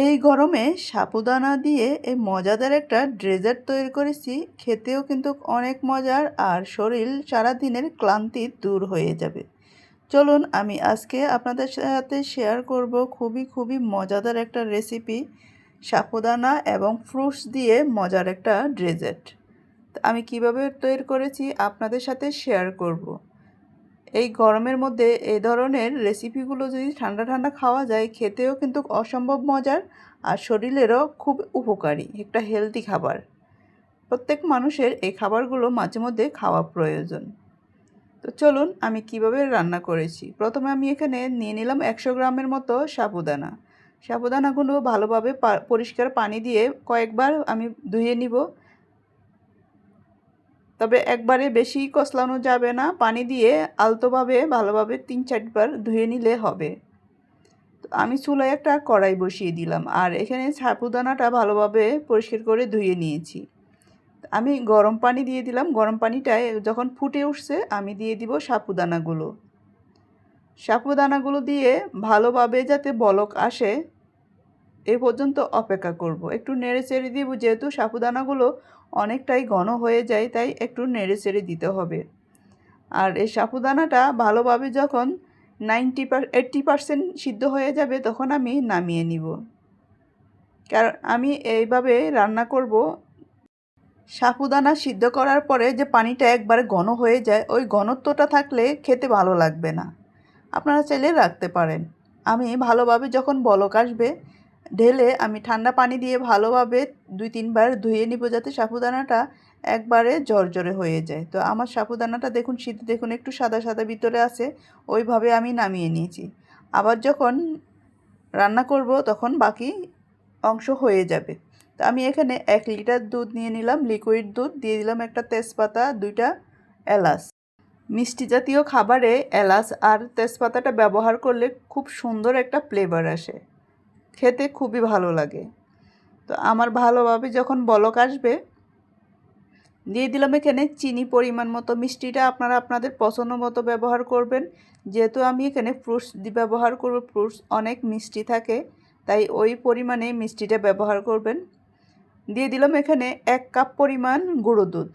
এই গরমে সাবুদানা দিয়ে এই মজাদার একটা ডেজার্ট তৈরি করেছি। খেতেও কিন্তু অনেক মজার, আর শরীর সারাদিনের ক্লান্তি দূর হয়ে যাবে। চলুন আমি আজকে আপনাদের সাথে শেয়ার করব খুবই মজাদার একটা রেসিপি, সাবুদানা এবং ফ্রুটস দিয়ে মজার একটা ডেজার্ট। আমি কিভাবে তৈরি করেছি আপনাদের সাথে শেয়ার করব। এই গরমের মধ্যে এই ধরনের রেসিপিগুলো যদি ঠান্ডা ঠান্ডা খাওয়া যায়, খেতেও কিন্তু অসম্ভব মজার, আর শরীরেরও খুব উপকারী একটা হেলদি খাবার। প্রত্যেক মানুষের এই খাবারগুলো মাঝে মধ্যে খাওয়া প্রয়োজন। তো চলুন আমি কিভাবে রান্না করেছি। প্রথমে আমি এখানে নিয়ে নিলাম 100 গ্রামের মতো সাবুদানা। সাবুদানাগুলো ভালোভাবে পরিষ্কার পানি দিয়ে কয়েকবার আমি ধুয়ে নিব। তবে একবারে বেশি কষলানো যাবে না, পানি দিয়ে আলতোভাবে ভালোভাবে 3-4 বার ধুয়ে নিলে হবে। তো আমি চুলায় একটা কড়াই বসিয়ে দিলাম, আর এখানে সাবুদানাটা ভালোভাবে পরিষ্কার করে ধুয়ে নিয়েছি। আমি গরম পানি দিয়ে দিলাম। গরম পানিটায় যখন ফুটে উঠছে আমি দিয়ে দিব সাবুদানাগুলো। সাবুদানাগুলো দিয়ে ভালোভাবে যাতে বলক আসে এ পর্যন্ত অপেক্ষা করব। একটু নেড়ে চেড়ে দিব, যেহেতু সাবুদানাগুলো অনেকটাই ঘন হয়ে যায়, তাই একটু নেড়ে চেড়ে দিতে হবে। আর এই সাবুদানাটা ভালোভাবে যখন 80% সিদ্ধ হয়ে যাবে তখন আমি নামিয়ে নিব। কারণ আমি এইভাবে রান্না করব। সাবুদানা সিদ্ধ করার পরে যে পানিটা একবারে ঘন হয়ে যায়, ওই ঘনত্বটা থাকলে খেতে ভালো লাগবে না। আপনারা চাইলে রাখতে পারেন। আমি ভালোভাবে যখন বলক আসবে ঢেলে আমি ঠান্ডা পানি দিয়ে ভালোভাবে 2-3 বার ধুয়ে নিব, যাতে সাবুদানাটা একবারে জর্জরে হয়ে যায়। তো আমার সাবুদানাটা দেখুন সিদ্ধ, দেখুন একটু সাদা সাদা ভিতরে আছে, ওইভাবে আমি নামিয়ে নিয়েছি। আবার যখন রান্না করব তখন বাকি অংশ হয়ে যাবে। তো আমি এখানে 1 লিটার দুধ নিয়ে নিলাম, লিকুইড দুধ দিয়ে দিলাম, একটা তেজপাতা, 2টা এলাচ। মিষ্টি জাতীয় খাবারে এলাচ আর তেজপাতাটা ব্যবহার করলে খুব সুন্দর একটা ফ্লেভার আসে, খেতে খুবই ভালো লাগে। তো আমার ভালোভাবে যখন বলক আসবে দিয়ে দিলাম এখানে চিনি পরিমাণ মতো। মিষ্টিটা আপনারা আপনাদের পছন্দ মতো ব্যবহার করবেন, যেহেতু আমি এখানে ফ্রুটস ব্যবহার করব, ফ্রুটস অনেক মিষ্টি থাকে, তাই ওই পরিমাণে মিষ্টিটা ব্যবহার করবেন। দিয়ে দিলাম এখানে 1 কাপ পরিমাণ গুঁড়ো দুধ।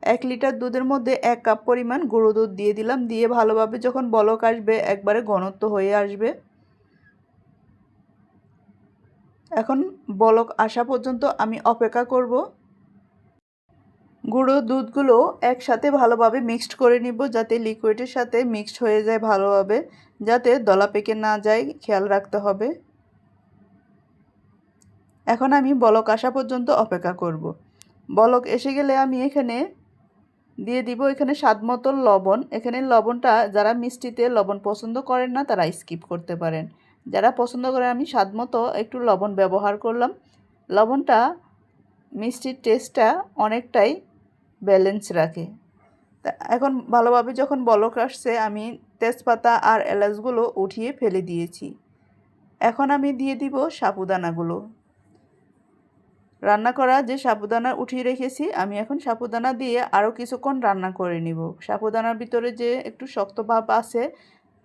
1 লিটার দুধের মধ্যে 1 কাপ পরিমাণ গুঁড়ো দুধ দিয়ে দিলাম। দিয়ে ভালোভাবে যখন বলক আসবে একবারে ঘনত্ব হয়ে আসবে, এখন বলক আসা পর্যন্ত আমি অপেক্ষা করব। গুঁড়ো দুধগুলো একসাথে ভালোভাবে মিক্সড করে নিব, যাতে লিকুইডের সাথে মিক্সড হয়ে যায় ভালোভাবে, যাতে দলা পেকে না যায়, খেয়াল রাখতে হবে। এখন আমি বলক আসা পর্যন্ত অপেক্ষা করব। বলক এসে গেলে আমি এখানে দিয়ে দিব এখানে স্বাদ মতো লবণ। এখানে লবণটা যারা মিষ্টিতে লবণ পছন্দ করেন না তারা স্কিপ করতে পারেন। যারা পছন্দ করেন আমি স্বাদ মতো একটু লবণ ব্যবহার করলাম। লবণটা মিষ্টির টেস্টটা অনেকটাই ব্যালেন্স রাখে। তা এখন ভালোভাবে যখন বলক আসছে আমি তেজপাতা আর এলাচগুলো উঠিয়ে ফেলে দিয়েছি। এখন আমি দিয়ে দিব সাবুদানাগুলো। রান্না করা যে সাবুদানা উঠিয়ে রেখেছি, আমি এখন সাবুদানা দিয়ে আরও কিছুক্ষণ রান্না করে নিব। সাবুদানার ভিতরে যে একটু শক্ত ভাব আছে,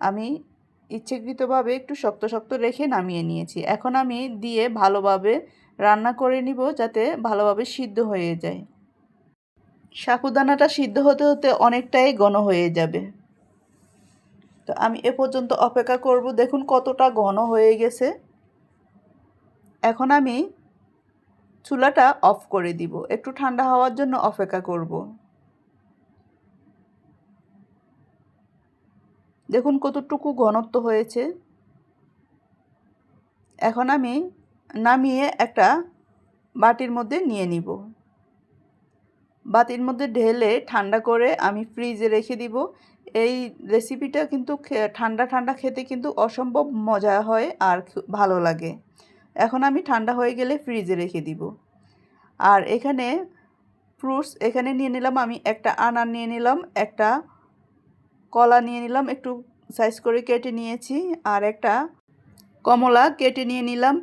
আমি ইচ্ছাকৃতভাবে একটু শক্ত শক্ত রেখে নামিয়ে নিয়েছি। এখন আমি দিয়ে ভালোভাবে রান্না করে নিব, যাতে ভালোভাবে সিদ্ধ হয়ে যায়। সাবুদানাটা সিদ্ধ হতে হতে অনেকটাই ঘন হয়ে যাবে। তো আমি এ পর্যন্ত অপেক্ষা করব। দেখুন কতটা ঘন হয়ে গেছে। এখন আমি চুলাটা অফ করে দিব, একটু ঠান্ডা হওয়ার জন্য অপেক্ষা করব। দেখুন কতটুকু ঘনত্ব হয়েছে। এখন আমি নামিয়ে একটা বাটির মধ্যে নিয়ে নিব। বাটির মধ্যে ঢেলে ঠান্ডা করে আমি ফ্রিজে রেখে দিব। এই রেসিপিটা কিন্তু ঠান্ডা ঠান্ডা খেতে কিন্তু অসম্ভব মজা হয় আর ভালো লাগে। এখন আমি ঠান্ডা হয়ে গেলে ফ্রিজে রেখে দিব। আর এখানে ফ্রুটস এখানে নিয়ে নিলাম, আমি একটা আনার নিয়ে নিলাম, একটা কলা নিয়ে নিলাম, একটু সাইজ করে কেটে নিয়েছি, আর একটা কমলা কেটে নিয়ে নিলাম,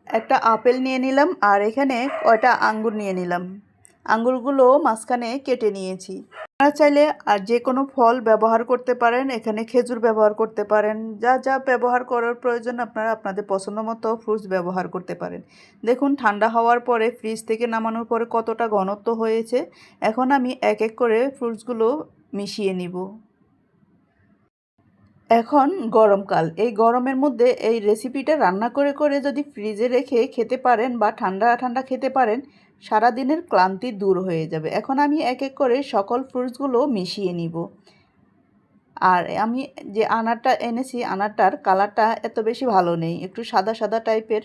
একটা আপেল নিয়ে নিলাম, আর এখানে কয়টা আঙ্গুর নিয়ে নিলাম। আঙ্গুরগুলো মাঝখানে কেটে নিয়েছি। আপনারা চাইলে আর যে কোনো ফল ব্যবহার করতে পারেন, এখানে খেজুর ব্যবহার করতে পারেন, যা যা ব্যবহার করার প্রয়োজন আপনারা আপনাদের পছন্দ মতো ফ্রুটস ব্যবহার করতে পারেন। দেখুন ঠান্ডা হওয়ার পরে ফ্রিজ থেকে নামানোর পরে কতটা ঘনত্ব হয়েছে। এখন আমি এক এক করে ফ্রুটসগুলো মিশিয়ে নিব। এখন গরমকাল, এই গরমের মধ্যে এই রেসিপিটা রান্না করে করে যদি ফ্রিজে রেখে খেতে পারেন বা ঠান্ডা ঠান্ডা খেতে পারেন, সারাদিনের ক্লান্তি দূর হয়ে যাবে। এখন আমি এক এক করে সকল ফ্রুটসগুলো মিশিয়ে নিব। আর আমি যে আনারটা এনেছি, আনারটার কালারটা এত বেশি ভালো নেই, একটু সাদা সাদা টাইপের।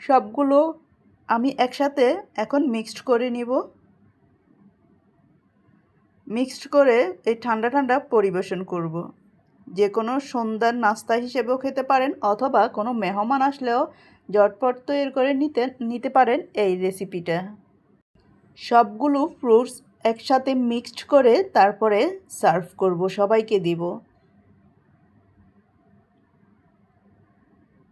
সবগুলো আমি একসাথে এখন মিক্সড করে নিব। মিক্সড করে এই ঠান্ডা ঠান্ডা পরিবেশন করব। যে কোনো সন্ধ্যার নাস্তা হিসেবেও খেতে পারেন, অথবা কোনো মেহমান আসলেও ঝটপট তৈরি করে নিতে পারেন এই রেসিপিটা। সবগুলো ফ্রুটস একসাথে মিক্সড করে তারপরে সার্ভ করব, সবাইকে দিব।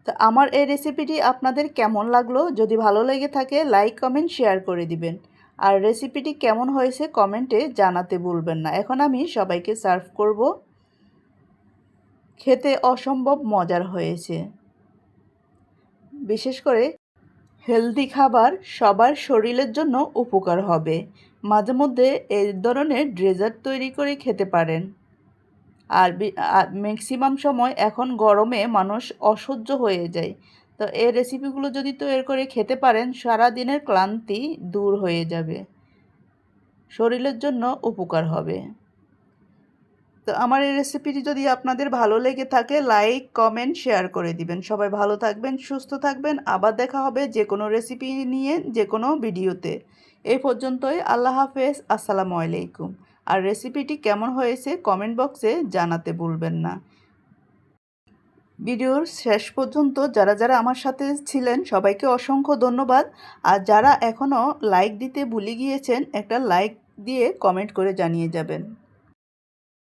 তো আমার এই রেসিপিটি আপনাদের কেমন লাগলো? যদি ভালো লেগে থাকে লাইক কমেন্ট শেয়ার করে দিবেন। আর রেসিপিটি কেমন হয়েছে কমেন্টে জানাতে ভুলবেন না। এখন আমি সবাইকে সার্ভ করব। খেতে অসম্ভব মজার হয়েছে। বিশেষ করে হেলদি খাবার সবার শরীরের জন্য উপকার হবে। মাঝে মধ্যে এই ধরনের ডেজার্ট তৈরি করে খেতে পারেন। আর ম্যাক্সিমাম সময় এখন গরমে মানুষ অসহ্য হয়ে যায়। তো এই রেসিপিগুলো যদি তৈরি করে খেতে পারেন, সারা দিনের ক্লান্তি দূর হয়ে যাবে, শরীরের জন্য উপকার হবে। তো আমার এই রেসিপিটি যদি আপনাদের ভালো লেগে থাকে লাইক কমেন্ট শেয়ার করে দিবেন। সবাই ভালো থাকবেন, সুস্থ থাকবেন। আবার দেখা হবে যে কোনো রেসিপি নিয়ে যে কোনো ভিডিওতে। এই পর্যন্তই, আল্লাহ হাফেজ, আসসালামু আলাইকুম। আর রেসিপিটি কেমন হয়েছে কমেন্ট বক্সে জানাতে ভুলবেন না। ভিডিওর শেষ পর্যন্ত যারা যারা আমার সাথে ছিলেন সবাইকে অসংখ্য ধন্যবাদ। আর যারা এখনও লাইক দিতে ভুলে গিয়েছেন, একটা লাইক দিয়ে কমেন্ট করে জানিয়ে যাবেন।